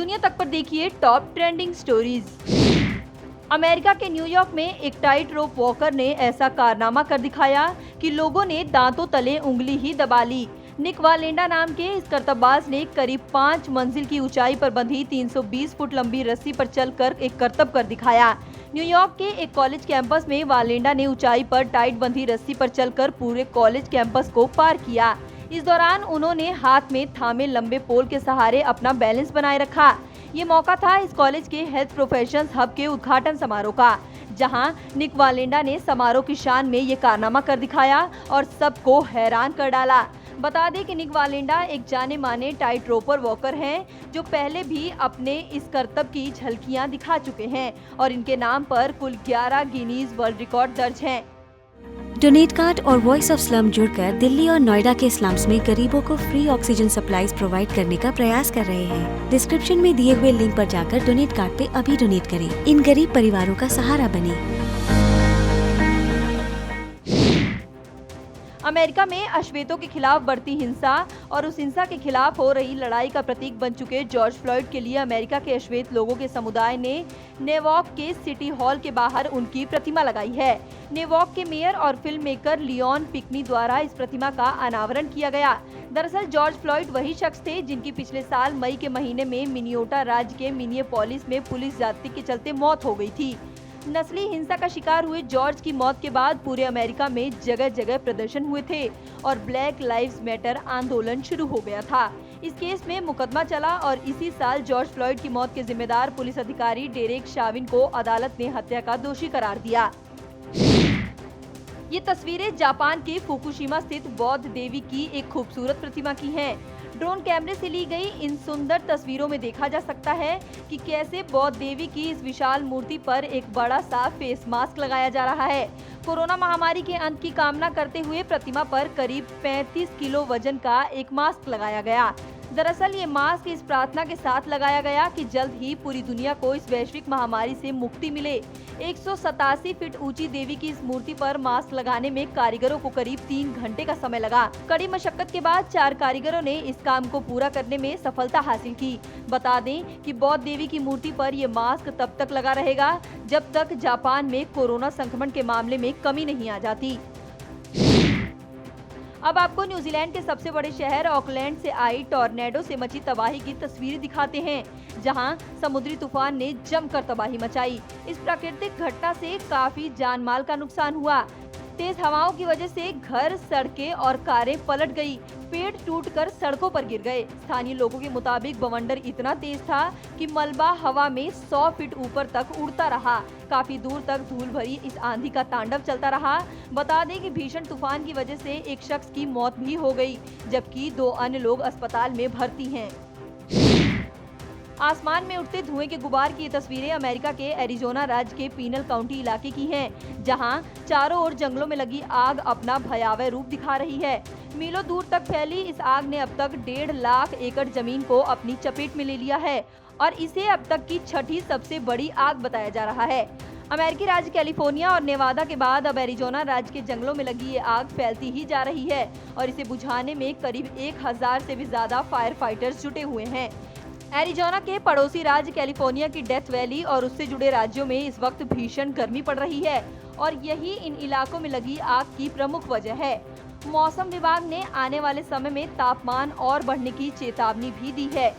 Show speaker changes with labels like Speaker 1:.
Speaker 1: दुनिया तक पर देखिए टॉप ट्रेंडिंग स्टोरीज। अमेरिका के न्यूयॉर्क में एक टाइट रोप वॉकर ने ऐसा कारनामा कर दिखाया कि लोगों ने दांतों तले उंगली ही दबा ली। निक वालेंडा नाम के इस करतबबाज ने करीब 5 मंजिल की ऊंचाई पर बंधी 320 फुट लंबी रस्सी पर चलकर एक करतब कर दिखाया। न्यूयॉर्क के एक कॉलेज कैंपस में वालेंडा ने ऊंचाई पर टाइट बंधी रस्सी पर चलकर पूरे कॉलेज कैंपस को पार किया। इस दौरान उन्होंने हाथ में थामे लंबे पोल के सहारे अपना बैलेंस बनाए रखा। ये मौका था इस कॉलेज के हेल्थ प्रोफेशंस हब के उद्घाटन समारोह का, जहां निक वालेंडा ने समारोह की शान में ये कारनामा कर दिखाया और सबको हैरान कर डाला। बता दें कि निक वालेंडा एक जाने माने टाइट रोपर वॉकर हैं, जो पहले भी अपने इस करतब की झलकियां दिखा चुके हैं और इनके नाम पर कुल 11 गिनीज वर्ल्ड रिकॉर्ड दर्ज हैं।
Speaker 2: डोनेट कार्ड और वॉइस ऑफ स्लम जुड़कर दिल्ली और नोएडा के स्लम्स में गरीबों को फ्री ऑक्सीजन सप्लाईज प्रोवाइड करने का प्रयास कर रहे हैं। डिस्क्रिप्शन में दिए हुए लिंक पर जाकर डोनेट कार्ड पे अभी डोनेट करें। इन गरीब परिवारों का सहारा बने।
Speaker 1: अमेरिका में अश्वेतों के खिलाफ बढ़ती हिंसा और उस हिंसा के खिलाफ हो रही लड़ाई का प्रतीक बन चुके जॉर्ज फ्लॉयड के लिए अमेरिका के अश्वेत लोगों के समुदाय ने नेवॉक के सिटी हॉल के बाहर उनकी प्रतिमा लगाई है। नेवॉक के मेयर और फिल्म मेकर लियोन पिकनी द्वारा इस प्रतिमा का अनावरण किया गया। दरअसल जॉर्ज फ्लॉयड वही शख्स थे जिनकी पिछले साल मई के महीने में मिनियोटा राज्य के मिनियापोलिस में पुलिस ज्यादती के चलते मौत हो गई थी। नस्ली हिंसा का शिकार हुए जॉर्ज की मौत के बाद पूरे अमेरिका में जगह जगह प्रदर्शन हुए थे और ब्लैक लाइव्स मैटर आंदोलन शुरू हो गया था। इस केस में मुकदमा चला और इसी साल जॉर्ज फ्लॉयड की मौत के जिम्मेदार पुलिस अधिकारी डेरेक शाविन को अदालत ने हत्या का दोषी करार दिया। ये तस्वीरें जापान के फुकुशिमा स्थित बौद्ध देवी की एक खूबसूरत प्रतिमा की हैं। ड्रोन कैमरे से ली गई इन सुंदर तस्वीरों में देखा जा सकता है कि कैसे बौद्ध देवी की इस विशाल मूर्ति पर एक बड़ा सा फेस मास्क लगाया जा रहा है। कोरोना महामारी के अंत की कामना करते हुए प्रतिमा पर करीब 35 किलो वजन का एक मास्क लगाया गया। दरअसल ये मास्क इस प्रार्थना के साथ लगाया गया कि जल्द ही पूरी दुनिया को इस वैश्विक महामारी से मुक्ति मिले। 187 फीट ऊंची देवी की इस मूर्ति पर मास्क लगाने में कारीगरों को करीब 3 घंटे का समय लगा। कड़ी मशक्कत के बाद 4 कारीगरों ने इस काम को पूरा करने में सफलता हासिल की। बता दें कि बौद्ध देवी की मूर्ति पर ये मास्क तब तक लगा रहेगा जब तक जापान में कोरोना संक्रमण के मामले में कमी नहीं आ जाती। अब आपको न्यूजीलैंड के सबसे बड़े शहर ऑकलैंड से आई टॉर्नेडो से मची तबाही की तस्वीरें दिखाते हैं, जहां समुद्री तूफान ने जमकर तबाही मचाई। इस प्राकृतिक घटना से काफी जानमाल का नुकसान हुआ। तेज हवाओं की वजह से घर, सड़कें और कारें पलट गई। पेड़ टूटकर सड़कों पर गिर गए। स्थानीय लोगों के मुताबिक बवंडर इतना तेज था कि मलबा हवा में 100 फीट ऊपर तक उड़ता रहा। काफी दूर तक धूल भरी इस आंधी का तांडव चलता रहा। बता दें कि भीषण तूफान की वजह से एक शख्स की मौत भी हो गई, जबकि 2 अन्य लोग अस्पताल में भर्ती हैं। आसमान में उठते धुएं के गुबार की ये तस्वीरें अमेरिका के एरिजोना राज्य के पीनल काउंटी इलाके की हैं, जहां चारों ओर जंगलों में लगी आग अपना भयावह रूप दिखा रही है। मीलों दूर तक फैली इस आग ने अब तक 1.5 लाख एकड़ जमीन को अपनी चपेट में ले लिया है और इसे अब तक की 6ठी सबसे बड़ी आग बताया जा रहा है। अमेरिकी राज्य कैलिफोर्निया और नेवादा के बाद अब एरिजोना राज्य के जंगलों में लगी ये आग फैलती ही जा रही है और इसे बुझाने में करीब 1000 से भी ज्यादा फायर फाइटर्स जुटे हुए हैं। एरिजोना के पड़ोसी राज्य कैलिफोर्निया की डेथ वैली और उससे जुड़े राज्यों में इस वक्त भीषण गर्मी पड़ रही है और यही इन इलाकों में लगी आग की प्रमुख वजह है। मौसम विभाग ने आने वाले समय में तापमान और बढ़ने की चेतावनी भी दी है।